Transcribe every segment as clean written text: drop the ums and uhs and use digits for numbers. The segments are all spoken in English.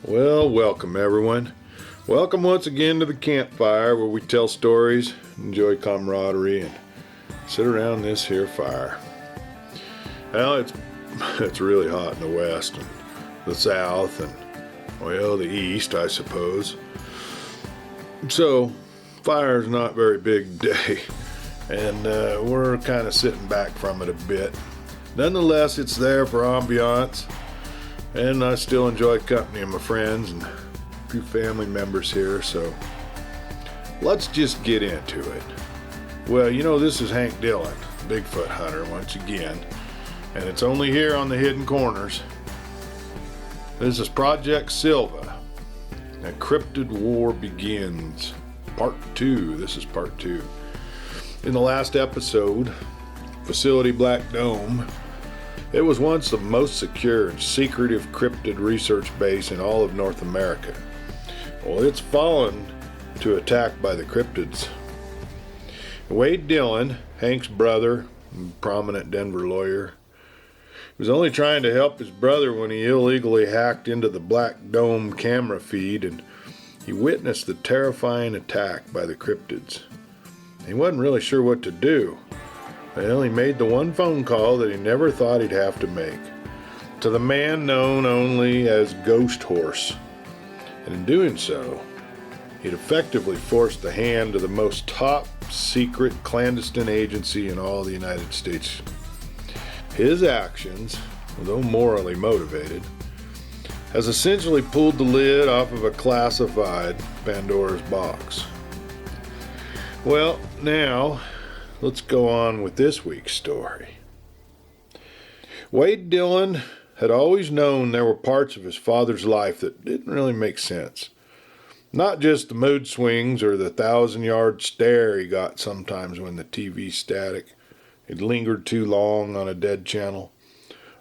Well, welcome everyone. Welcome once again to the campfire where we tell stories, enjoy camaraderie, and sit around this here fire. Well, it's really hot in the west and the south and, well, the east, I suppose. So, fire's not very big today, and we're kind of sitting back from it a bit. Nonetheless, it's there for ambiance, and I still enjoy company of my friends and a few family members here, so let's just get into it. Well, this is Hank Dillon, Bigfoot hunter, once again, and it's only here on the Hidden Corners. This is Project Silva, and Cryptid War Begins, Part 2. This is Part 2. In the last episode, Facility Black Dome, it was once the most secure and secretive cryptid research base in all of North America. Well, it's fallen to attack by the cryptids. Wade Dillon, Hank's brother, prominent Denver lawyer, was only trying to help his brother when he illegally hacked into the Black Dome camera feed and he witnessed the terrifying attack by the cryptids. He wasn't really sure what to do. Well, he made the one phone call that he never thought he'd have to make, to the man known only as Ghost Horse. And in doing so, he'd effectively forced the hand of the most top secret clandestine agency in all the United States. His actions, though morally motivated, has essentially pulled the lid off of a classified Pandora's box. Well, now, let's go on with this week's story. Wade Dillon had always known there were parts of his father's life that didn't really make sense. Not just the mood swings or the 1,000-yard stare he got sometimes when the TV's static had lingered too long on a dead channel,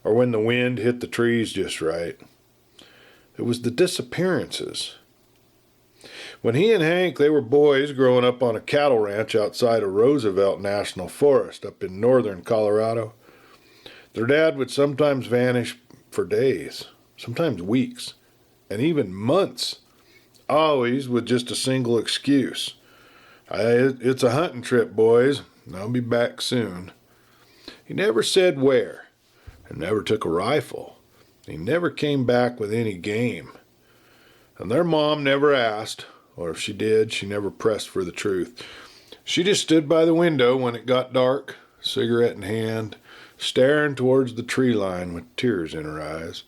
or when the wind hit the trees just right. It was the disappearances. When he and Hank, they were boys growing up on a cattle ranch outside of Roosevelt National Forest up in northern Colorado, their dad would sometimes vanish for days, sometimes weeks, and even months, always with just a single excuse. It's a hunting trip, boys, and I'll be back soon. He never said where, and never took a rifle. He never came back with any game. And their mom never asked, or if she did, she never pressed for the truth. She just stood by the window when it got dark, cigarette in hand, staring towards the tree line with tears in her eyes.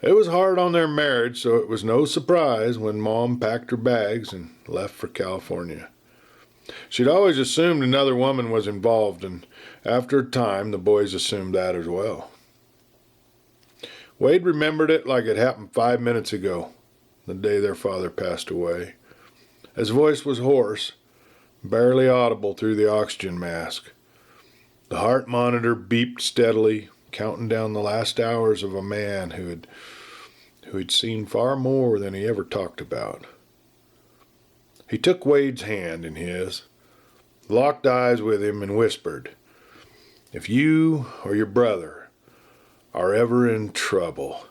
It was hard on their marriage, so it was no surprise when Mom packed her bags and left for California. She'd always assumed another woman was involved, and after a time, the boys assumed that as well. Wade remembered it like it happened 5 minutes ago, the day their father passed away. His voice was hoarse, barely audible through the oxygen mask. The heart monitor beeped steadily, counting down the last hours of a man who had seen far more than he ever talked about. He took Wade's hand in his, locked eyes with him, and whispered, "If you or your brother are ever in trouble,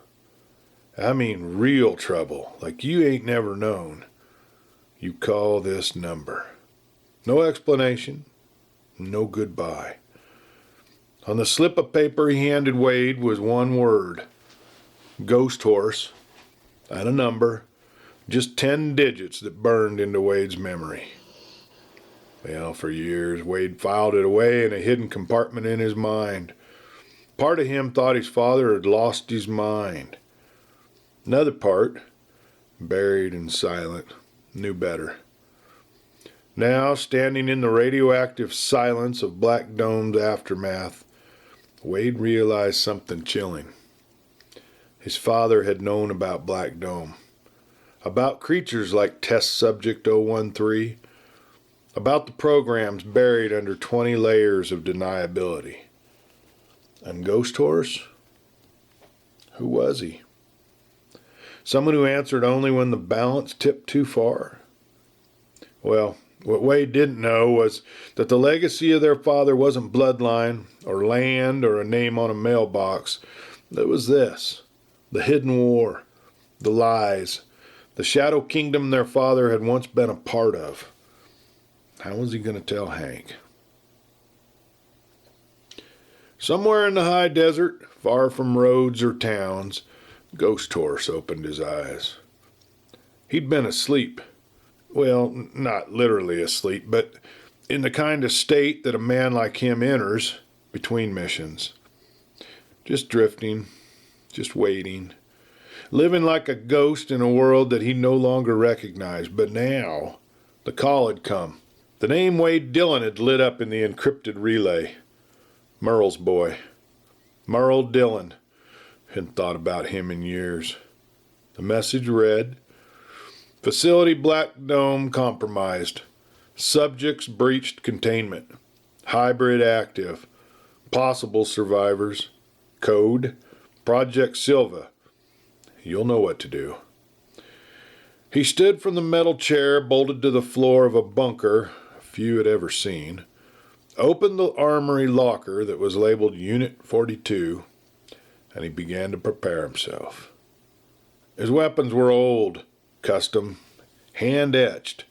I mean real trouble, like you ain't never known, you call this number." No explanation, no goodbye. On the slip of paper he handed Wade was one word, Ghost Horse, and a number, just 10 digits that burned into Wade's memory. Well, for years, Wade filed it away in a hidden compartment in his mind. Part of him thought his father had lost his mind. Another part, buried and silent, knew better. Now, standing in the radioactive silence of Black Dome's aftermath, Wade realized something chilling. His father had known about Black Dome, about creatures like Test Subject 013, about the programs buried under 20 layers of deniability. And Ghost Horse? Who was he? Someone who answered only when the balance tipped too far? Well, what Wade didn't know was that the legacy of their father wasn't bloodline or land or a name on a mailbox. It was this, the hidden war, the lies, the shadow kingdom their father had once been a part of. How was he going to tell Hank? Somewhere in the high desert, far from roads or towns, Ghost Horse opened his eyes. He'd been asleep. Well, not literally asleep, but in the kind of state that a man like him enters between missions. Just drifting, just waiting, living like a ghost in a world that he no longer recognized. But now, the call had come. The name Wade Dillon had lit up in the encrypted relay. Merle's boy. Merle Dillon. Hadn't thought about him in years. The message read, Facility Black Dome compromised. Subjects breached containment. Hybrid active. Possible survivors. Code, Project Silva. You'll know what to do. He stood from the metal chair bolted to the floor of a bunker few had ever seen, opened the armory locker that was labeled Unit 42, and he began to prepare himself. His weapons were old, custom, hand-etched,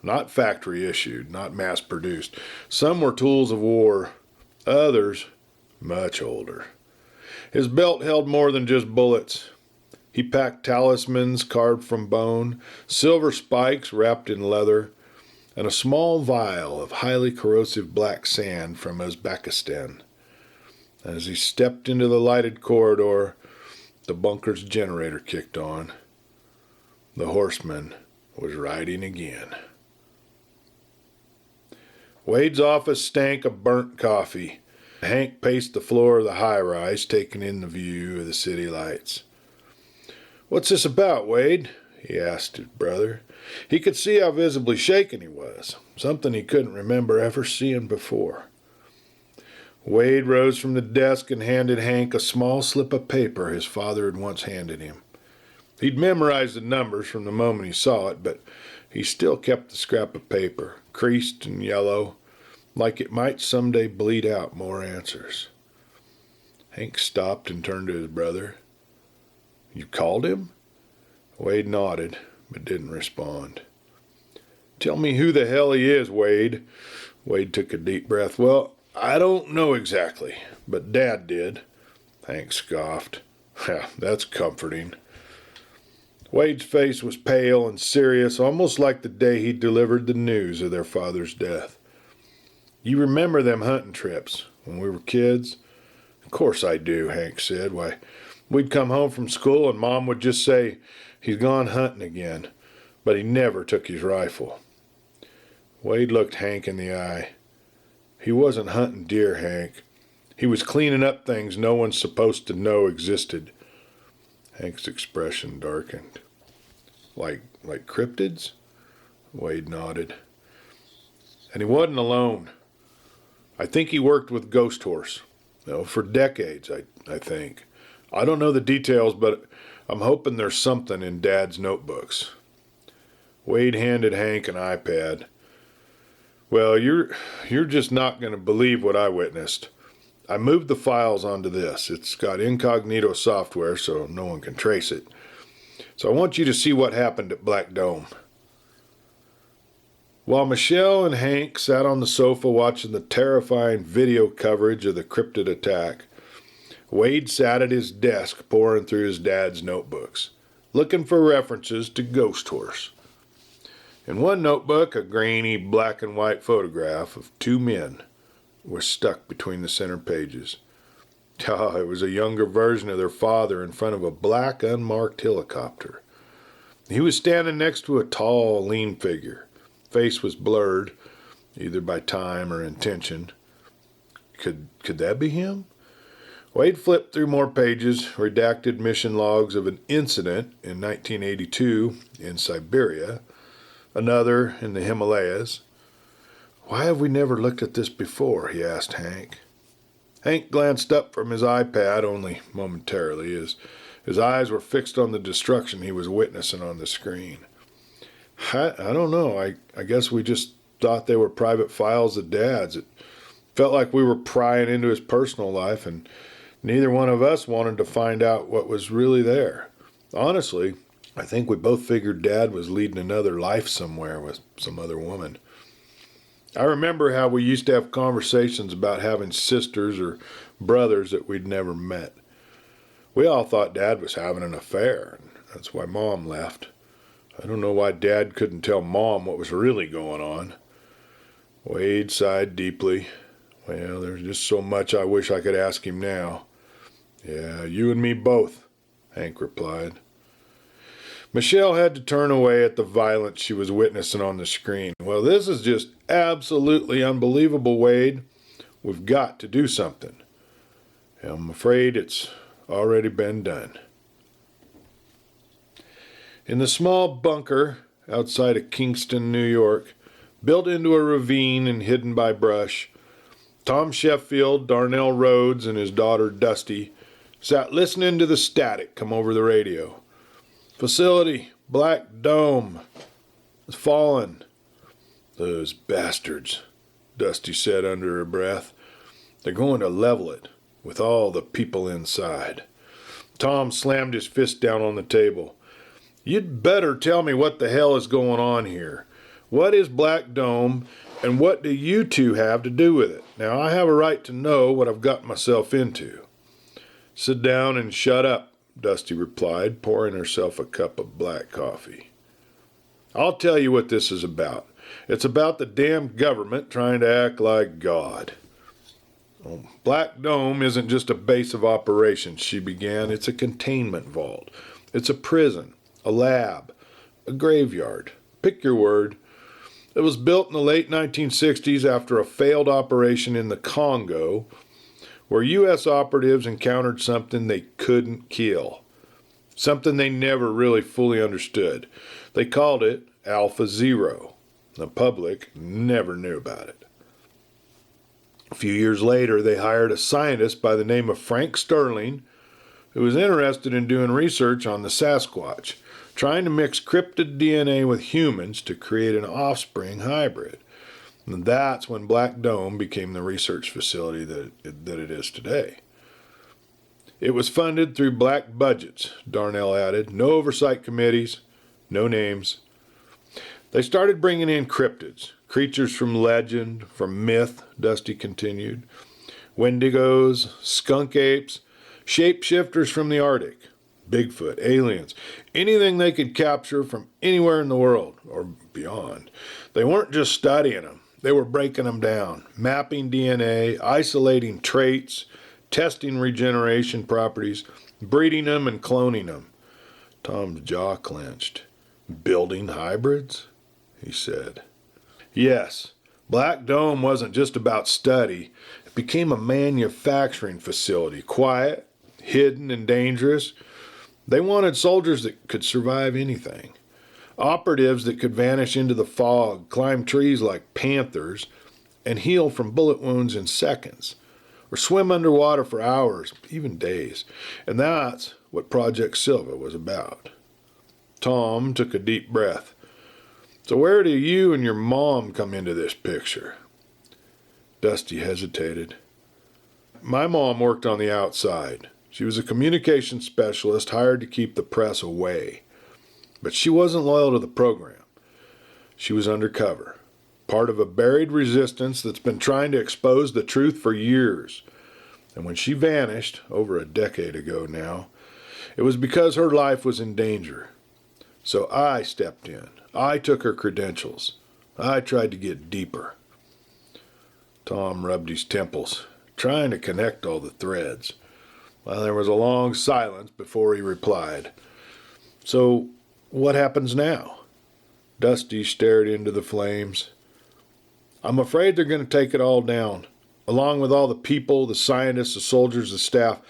not factory-issued, not mass-produced. Some were tools of war, others much older. His belt held more than just bullets. He packed talismans carved from bone, silver spikes wrapped in leather, and a small vial of highly corrosive black sand from Uzbekistan. As he stepped into the lighted corridor, the bunker's generator kicked on. The horseman was riding again. Wade's office stank of burnt coffee. Hank paced the floor of the high-rise, taking in the view of the city lights. "What's this about, Wade?" he asked his brother. He could see how visibly shaken he was, something he couldn't remember ever seeing before. Wade rose from the desk and handed Hank a small slip of paper his father had once handed him. He'd memorized the numbers from the moment he saw it, but he still kept the scrap of paper, creased and yellow, like it might someday bleed out more answers. Hank stopped and turned to his brother. "You called him?" Wade nodded, but didn't respond. "Tell me who the hell he is, Wade." Wade took a deep breath. "Well, I don't know exactly, but Dad did." Hank scoffed. "That's comforting." Wade's face was pale and serious, almost like the day he delivered the news of their father's death. "You remember them hunting trips when we were kids?" "Of course I do," Hank said. "Why, we'd come home from school and Mom would just say, 'He's gone hunting again,' but he never took his rifle." Wade looked Hank in the eye. "He wasn't hunting deer, Hank. He was cleaning up things no one's supposed to know existed." Hank's expression darkened. Like cryptids?" Wade nodded. "And he wasn't alone. I think he worked with Ghost Horse. For decades, I think. I don't know the details, but I'm hoping there's something in Dad's notebooks." Wade handed Hank an iPad. "Well, you're just not going to believe what I witnessed. I moved the files onto this. It's got incognito software, so no one can trace it. So I want you to see what happened at Black Dome." While Michelle and Hank sat on the sofa watching the terrifying video coverage of the cryptid attack, Wade sat at his desk poring through his dad's notebooks, looking for references to Ghost Horse. In one notebook, a grainy black and white photograph of two men was stuck between the center pages. It was a younger version of their father in front of a black, unmarked helicopter. He was standing next to a tall, lean figure. Face was blurred, either by time or intention. Could that be him? Wade flipped through more pages, redacted mission logs of an incident in 1982 in Siberia, another in the Himalayas. "Why have we never looked at this before?" he asked Hank. Hank glanced up from his iPad only momentarily, as his eyes were fixed on the destruction he was witnessing on the screen. I don't know. I guess we just thought they were private files of Dad's. It felt like we were prying into his personal life, and neither one of us wanted to find out what was really there. Honestly, I think we both figured Dad was leading another life somewhere with some other woman. I remember how we used to have conversations about having sisters or brothers that we'd never met. We all thought Dad was having an affair, and that's why Mom left. I don't know why Dad couldn't tell Mom what was really going on. Wade sighed deeply. Well, there's just so much I wish I could ask him now. Yeah, you and me both, Hank replied. Michelle had to turn away at the violence she was witnessing on the screen. Well, this is just absolutely unbelievable, Wade. We've got to do something. I'm afraid it's already been done. In the small bunker outside of Kingston, New York, built into a ravine and hidden by brush, Tom Sheffield, Darnell Rhodes, and his daughter Dusty sat listening to the static come over the radio. Facility, Black Dome, has fallen. Those bastards, Dusty said under her breath. They're going to level it with all the people inside. Tom slammed his fist down on the table. You'd better tell me what the hell is going on here. What is Black Dome, and what do you two have to do with it? Now, I have a right to know what I've got myself into. Sit down and shut up, Dusty replied, pouring herself a cup of black coffee. I'll tell you what this is about. It's about the damn government trying to act like God. Black Dome isn't just a base of operations, she began. It's a containment vault. It's a prison, a lab, a graveyard. Pick your word. It was built in the late 1960s after a failed operation in the Congo, where U.S. operatives encountered something they couldn't kill. Something they never really fully understood. They called it Alpha Zero. The public never knew about it. A few years later, they hired a scientist by the name of Frank Sterling, who was interested in doing research on the Sasquatch, trying to mix cryptid DNA with humans to create an offspring hybrid. And that's when Black Dome became the research facility that it is today. It was funded through black budgets, Darnell added. No oversight committees, no names. They started bringing in cryptids, creatures from legend, from myth, Dusty continued. Wendigos, skunk apes, shapeshifters from the Arctic, Bigfoot, aliens, anything they could capture from anywhere in the world or beyond. They weren't just studying them. They were breaking them down, mapping DNA, isolating traits, testing regeneration properties, breeding them and cloning them. Tom's jaw clenched. Building hybrids? He said. Yes, Black Dome wasn't just about study. It became a manufacturing facility, quiet, hidden, and dangerous. They wanted soldiers that could survive anything. Operatives that could vanish into the fog, climb trees like panthers, and heal from bullet wounds in seconds, or swim underwater for hours, even days. And that's what Project Silva was about. Tom took a deep breath. So where do you and your mom come into this picture? Dusty hesitated. My mom worked on the outside. She was a communications specialist hired to keep the press away. But she wasn't loyal to the program. She was undercover, part of a buried resistance that's been trying to expose the truth for years. And when she vanished, over a decade ago now, it was because her life was in danger. So I stepped in. I took her credentials. I tried to get deeper. Tom rubbed his temples, trying to connect all the threads. Well, there was a long silence before he replied. So, what happens now? Dusty stared into the flames. I'm afraid they're going to take it all down. Along with all the people, the scientists, the soldiers, the staff,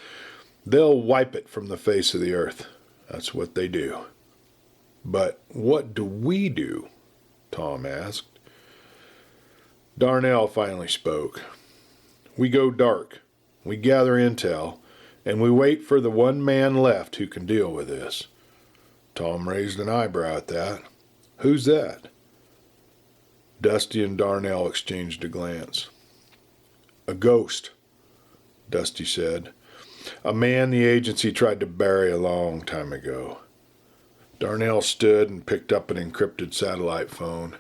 they'll wipe it from the face of the earth. That's what they do. But what do we do? Tom asked. Darnell finally spoke. We go dark. We gather intel, and we wait for the one man left who can deal with this. Tom raised an eyebrow at that. Who's that? Dusty and Darnell exchanged a glance. A ghost, Dusty said. A man the agency tried to bury a long time ago. Darnell stood and picked up an encrypted satellite phone.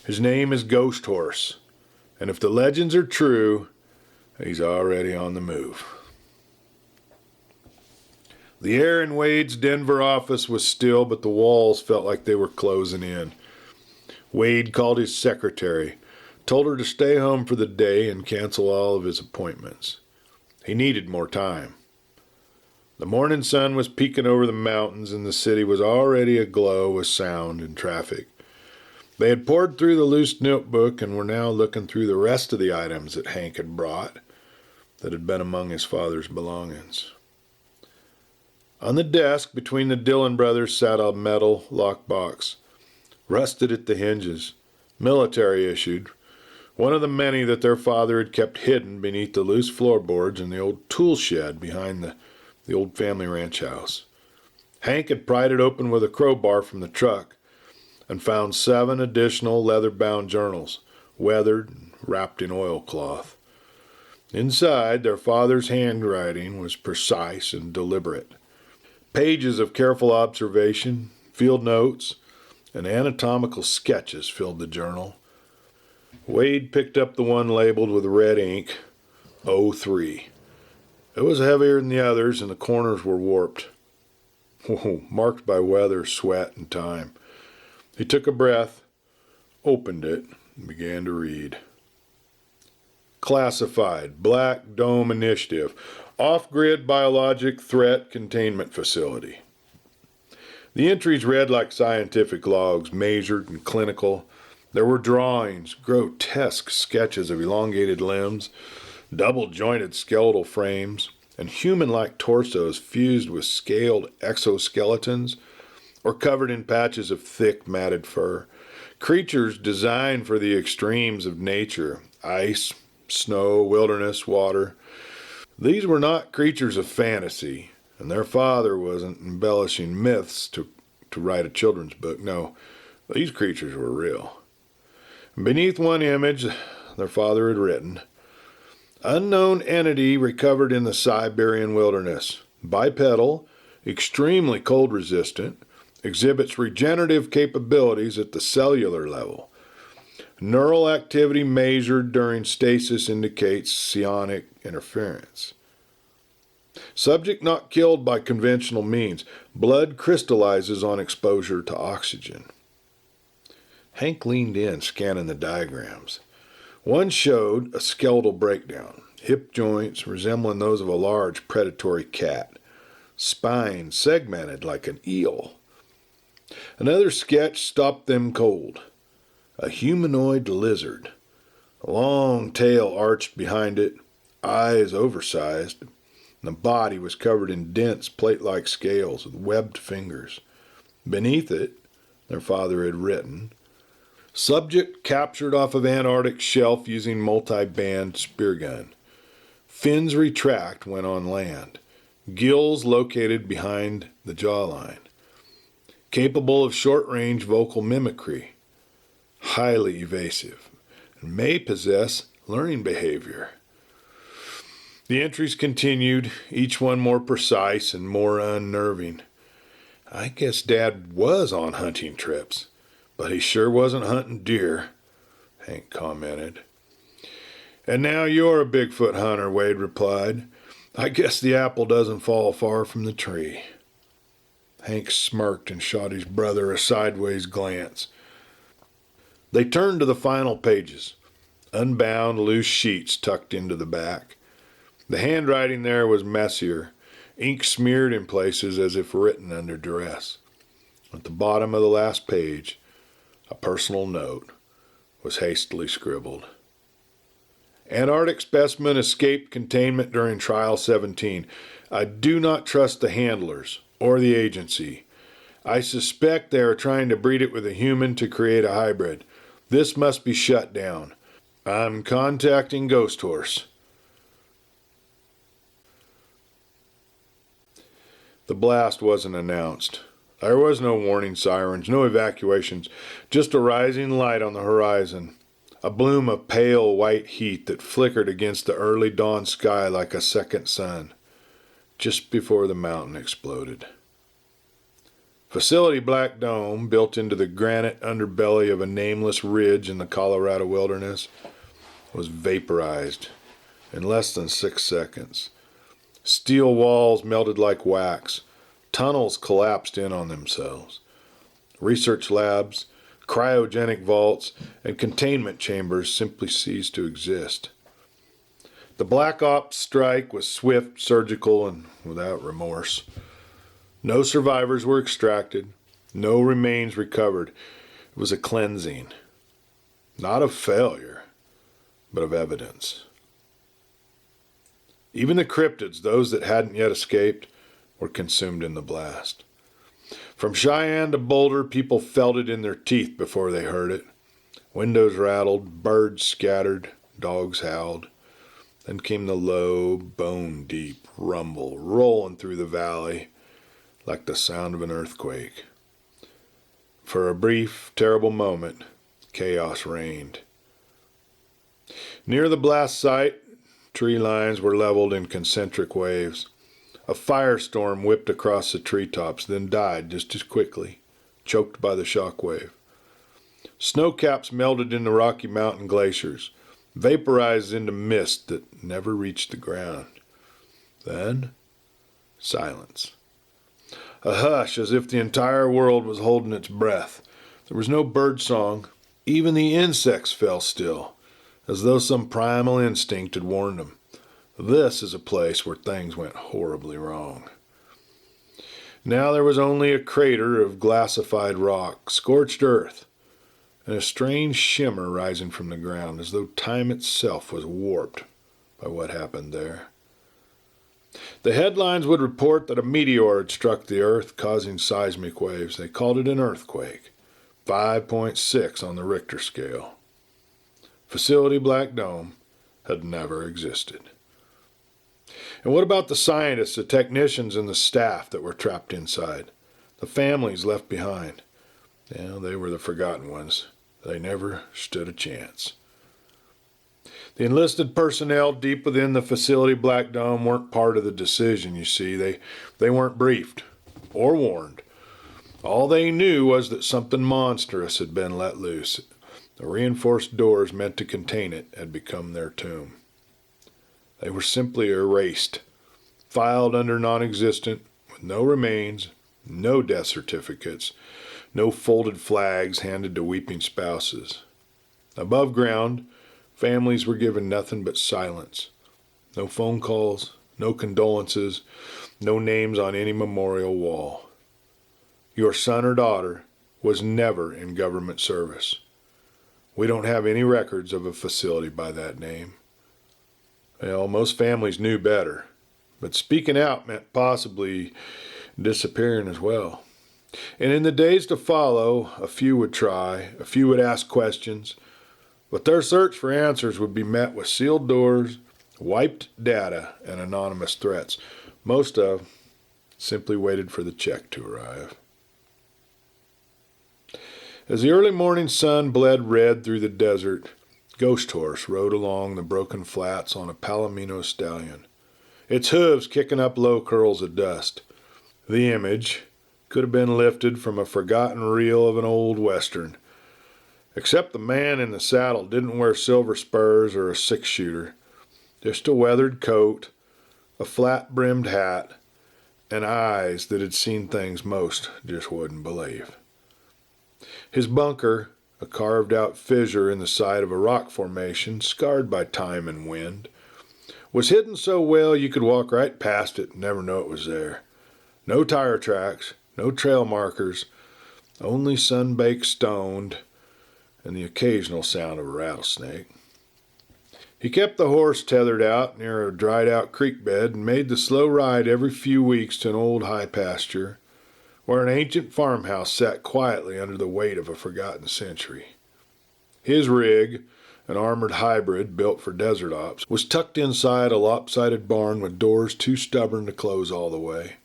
His name is Ghost Horse, and if the legends are true, he's already on the move. The air in Wade's Denver office was still, but the walls felt like they were closing in. Wade called his secretary, told her to stay home for the day and cancel all of his appointments. He needed more time. The morning sun was peeking over the mountains, and the city was already aglow with sound and traffic. They had poured through the loose notebook and were now looking through the rest of the items that Hank had brought that had been among his father's belongings. On the desk between the Dillon brothers sat a metal lockbox, rusted at the hinges, military issued, one of the many that their father had kept hidden beneath the loose floorboards in the old tool shed behind the old family ranch house. Hank had pried it open with a crowbar from the truck and found 7 additional leather-bound journals, weathered and wrapped in oilcloth. Inside, their father's handwriting was precise and deliberate. Pages of careful observation, field notes, and anatomical sketches filled the journal. Wade picked up the one labeled with red ink, 03. It was heavier than the others, and the corners were warped, marked by weather, sweat, and time. He took a breath, opened it, and began to read. Classified, Black Dome Initiative, Off-Grid Biologic Threat Containment Facility. The entries read like scientific logs, measured and clinical. There were drawings, grotesque sketches of elongated limbs, double-jointed skeletal frames, and human-like torsos fused with scaled exoskeletons or covered in patches of thick, matted fur. Creatures designed for the extremes of nature, ice, snow, wilderness, water. These were not creatures of fantasy, and their father wasn't embellishing myths to write a children's book. No, these creatures were real. Beneath one image, their father had written, Unknown entity recovered in the Siberian wilderness. Bipedal, extremely cold resistant, exhibits regenerative capabilities at the cellular level. Neural activity measured during stasis indicates psionic interference. Subject not killed by conventional means. Blood crystallizes on exposure to oxygen. Hank leaned in, scanning the diagrams. One showed a skeletal breakdown, hip joints resembling those of a large predatory cat, spine segmented like an eel. Another sketch stopped them cold. A humanoid lizard, a long tail arched behind it, eyes oversized, and the body was covered in dense plate-like scales with webbed fingers. Beneath it, their father had written, Subject captured off of Antarctic shelf using multi-band spear gun. Fins retract when on land. Gills located behind the jawline. Capable of short-range vocal mimicry. Highly evasive. And may possess learning behavior. The entries continued, each one more precise and more unnerving. I guess Dad was on hunting trips. But he sure wasn't hunting deer, Hank commented. And now you're a Bigfoot hunter, Wade replied. I guess the apple doesn't fall far from the tree. Hank smirked and shot his brother a sideways glance. They turned to the final pages, unbound loose sheets tucked into the back. The handwriting there was messier, ink smeared in places as if written under duress. At the bottom of the last page, a personal note was hastily scribbled. Antarctic specimen escaped containment during Trial 17. I do not trust the handlers or the agency. I suspect they are trying to breed it with a human to create a hybrid. This must be shut down. I'm contacting Ghost Horse. The blast wasn't announced. There was no warning sirens, no evacuations, just a rising light on the horizon, a bloom of pale white heat that flickered against the early dawn sky like a second sun, just before the mountain exploded. Facility Black Dome, built into the granite underbelly of a nameless ridge in the Colorado wilderness, was vaporized in less than 6 seconds. Steel walls melted like wax. Tunnels collapsed in on themselves. Research labs, cryogenic vaults, and containment chambers simply ceased to exist. The Black Ops strike was swift, surgical, and without remorse. No survivors were extracted, no remains recovered. It was a cleansing, not of failure, but of evidence. Even the cryptids, those that hadn't yet escaped, were consumed in the blast. From Cheyenne to Boulder, people felt it in their teeth before they heard it. Windows rattled, birds scattered, dogs howled. Then came the low, bone-deep rumble rolling through the valley like the sound of an earthquake. For a brief, terrible moment, chaos reigned. Near the blast site, tree lines were leveled in concentric waves. A firestorm whipped across the treetops, then died just as quickly, choked by the shock wave. Snowcaps melted into Rocky Mountain glaciers, vaporized into mist that never reached the ground. Then, silence. A hush as if the entire world was holding its breath. There was no bird song. Even the insects fell still, as though some primal instinct had warned them. This is a place where things went horribly wrong. Now there was only a crater of glassified rock, scorched earth, and a strange shimmer rising from the ground, as though time itself was warped by what happened there. The headlines would report that a meteor had struck the earth, causing seismic waves. They called it an earthquake, 5.6 on the Richter scale. Facility Black Dome had never existed. And what about the scientists, the technicians, and the staff that were trapped inside? The families left behind? Well, they were the forgotten ones. They never stood a chance. The enlisted personnel deep within the Facility Black Dome weren't part of the decision, you see. They weren't briefed or warned. All they knew was that something monstrous had been let loose. The reinforced doors meant to contain it had become their tomb. They were simply erased, filed under non-existent, with no remains, no death certificates, no folded flags handed to weeping spouses. Above ground, families were given nothing but silence. No phone calls, no condolences, no names on any memorial wall. Your son or daughter was never in government service. We don't have any records of a facility by that name. Well, most families knew better, but speaking out meant possibly disappearing as well. And in the days to follow, a few would try, a few would ask questions, but their search for answers would be met with sealed doors, wiped data, and anonymous threats. Most of simply waited for the check to arrive. As the early morning sun bled red through the desert, Ghost Horse rode along the broken flats on a Palomino stallion, its hooves kicking up low curls of dust. The image could have been lifted from a forgotten reel of an old western, except the man in the saddle didn't wear silver spurs or a six-shooter, just a weathered coat, a flat-brimmed hat, and eyes that had seen things most just wouldn't believe. His bunker, a carved-out fissure in the side of a rock formation scarred by time and wind, was hidden so well you could walk right past it and never know it was there. No tire tracks, no trail markers, only sun-baked stone and the occasional sound of a rattlesnake. He kept the horse tethered out near a dried-out creek bed and made the slow ride every few weeks to an old high pasture, where an ancient farmhouse sat quietly under the weight of a forgotten century. His rig, an armored hybrid built for desert ops, was tucked inside a lopsided barn with doors too stubborn to close all the way.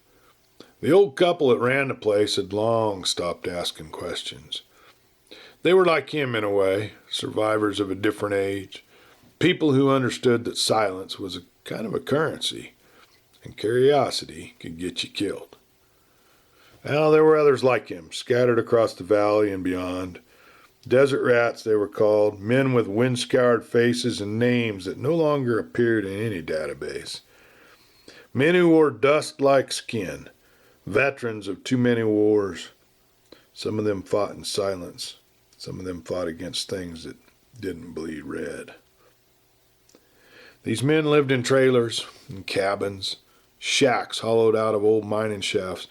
The old couple that ran the place had long stopped asking questions. They were like him in a way, survivors of a different age, people who understood that silence was a kind of a currency, and curiosity could get you killed. Well, there were others like him, scattered across the valley and beyond. Desert rats, they were called, men with wind-scoured faces and names that no longer appeared in any database. Men who wore dust-like skin, veterans of too many wars. Some of them fought in silence. Some of them fought against things that didn't bleed red. These men lived in trailers, in cabins, shacks hollowed out of old mining shafts,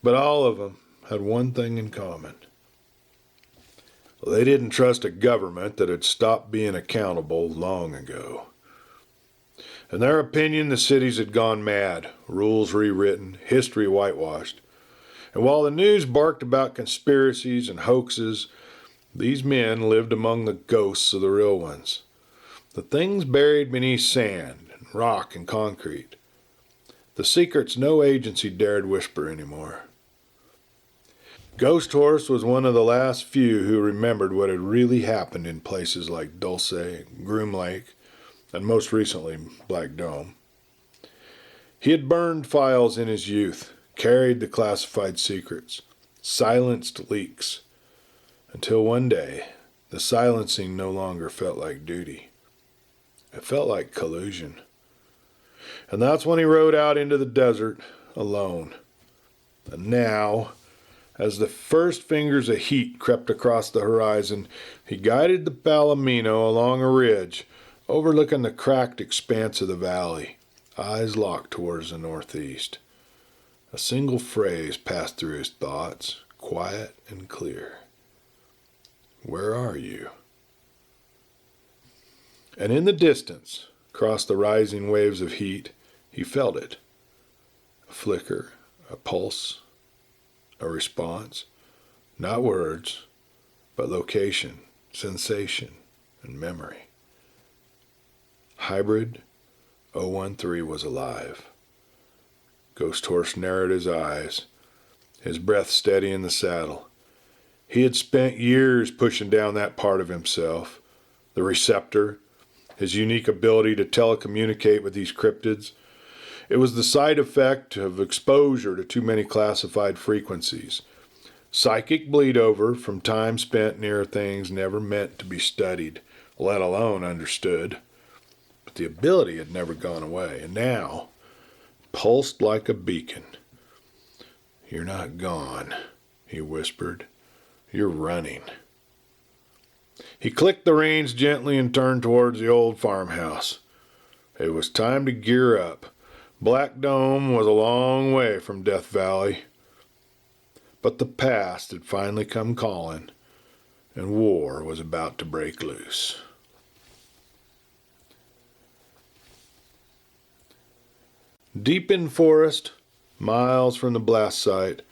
but all of them had one thing in common. They didn't trust a government that had stopped being accountable long ago. In their opinion, the cities had gone mad, rules rewritten, history whitewashed. And while the news barked about conspiracies and hoaxes, these men lived among the ghosts of the real ones. The things buried beneath sand and rock and concrete. The secrets no agency dared whisper anymore. Ghost Horse was one of the last few who remembered what had really happened in places like Dulce, Groom Lake, and most recently Black Dome. He had burned files in his youth, carried the classified secrets, silenced leaks, until one day the silencing no longer felt like duty. It felt like collusion. And that's when he rode out into the desert alone. And now, as the first fingers of heat crept across the horizon, he guided the Palomino along a ridge, overlooking the cracked expanse of the valley, eyes locked towards the northeast. A single phrase passed through his thoughts, quiet and clear. Where are you? And in the distance, across the rising waves of heat, he felt it. A flicker, a pulse, a response. Not words, but location, sensation, and memory. Hybrid 013 was alive. Ghost Horse narrowed his eyes, his breath steady in the saddle. He had spent years pushing down that part of himself, the receptor, his unique ability to telecommunicate with these cryptids. It was the side effect of exposure to too many classified frequencies. Psychic bleed over from time spent near things never meant to be studied, let alone understood. But the ability had never gone away, and now pulsed like a beacon. You're not gone, he whispered. You're running. He clicked the reins gently and turned towards the old farmhouse. It was time to gear up. Black Dome was a long way from Death Valley. But the past had finally come calling, and war was about to break loose. Deep in forest, miles from the blast site,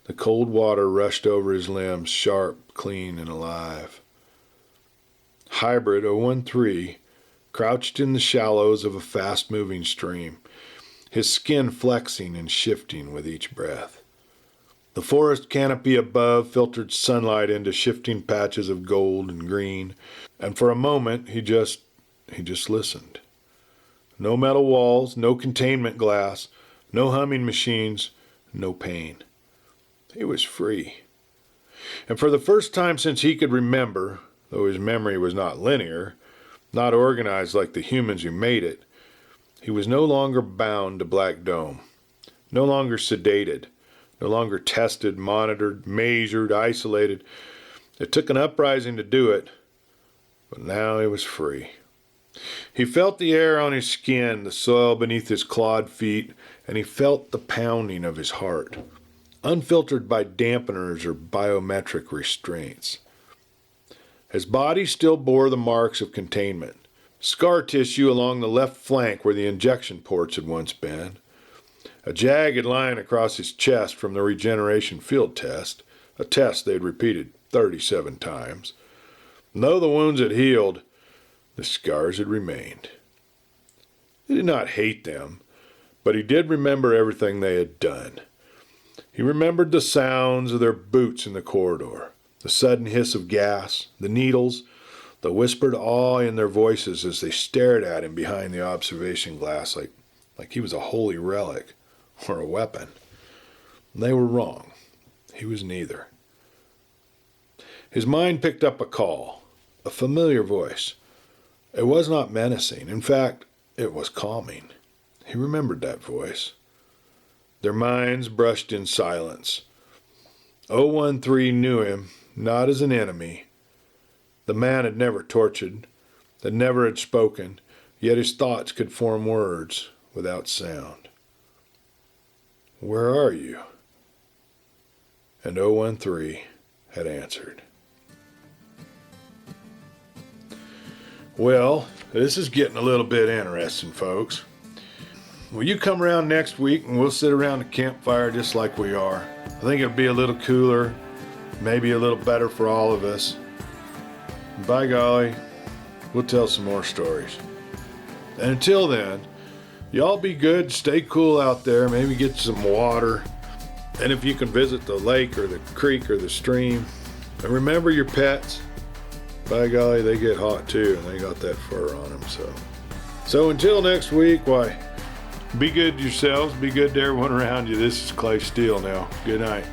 the cold water rushed over his limbs, sharp, clean, and alive. Hybrid 013 crouched in the shallows of a fast-moving stream, his skin flexing and shifting with each breath. The forest canopy above filtered sunlight into shifting patches of gold and green, and for a moment he just listened. No metal walls, no containment glass, no humming machines, no pain. He was free. And for the first time since he could remember, though his memory was not linear, not organized like the humans who made it, he was no longer bound to Black Dome, no longer sedated, no longer tested, monitored, measured, isolated. It took an uprising to do it, but now he was free. He felt the air on his skin, the soil beneath his clawed feet, and he felt the pounding of his heart, unfiltered by dampeners or biometric restraints. His body still bore the marks of containment. Scar tissue along the left flank where the injection ports had once been. A jagged line across his chest from the regeneration field test, a test they'd repeated 37 times. And though the wounds had healed, the scars had remained. He did not hate them, but he did remember everything they had done. He remembered the sounds of their boots in the corridor, the sudden hiss of gas, the needles, the whispered awe in their voices as they stared at him behind the observation glass like he was a holy relic or a weapon. They were wrong. He was neither. His mind picked up a call, a familiar voice. It was not menacing. In fact, it was calming. He remembered that voice. Their minds brushed in silence. 013 knew him, not as an enemy. The man had never tortured, that never had spoken, yet his thoughts could form words without sound. Where are you? And 013 had answered. Well, this is getting a little bit interesting, folks. Will you come around next week and we'll sit around the campfire just like we are? I think it'll be a little cooler, maybe a little better for all of us. And by golly, we'll tell some more stories. And until then, y'all be good, stay cool out there, maybe get some water. And if you can visit the lake or the creek or the stream, and remember your pets. By golly, they get hot too, and they got that fur on them. So until next week, why, be good to yourselves, be good to everyone around you. This is Clay Steele now. Good night.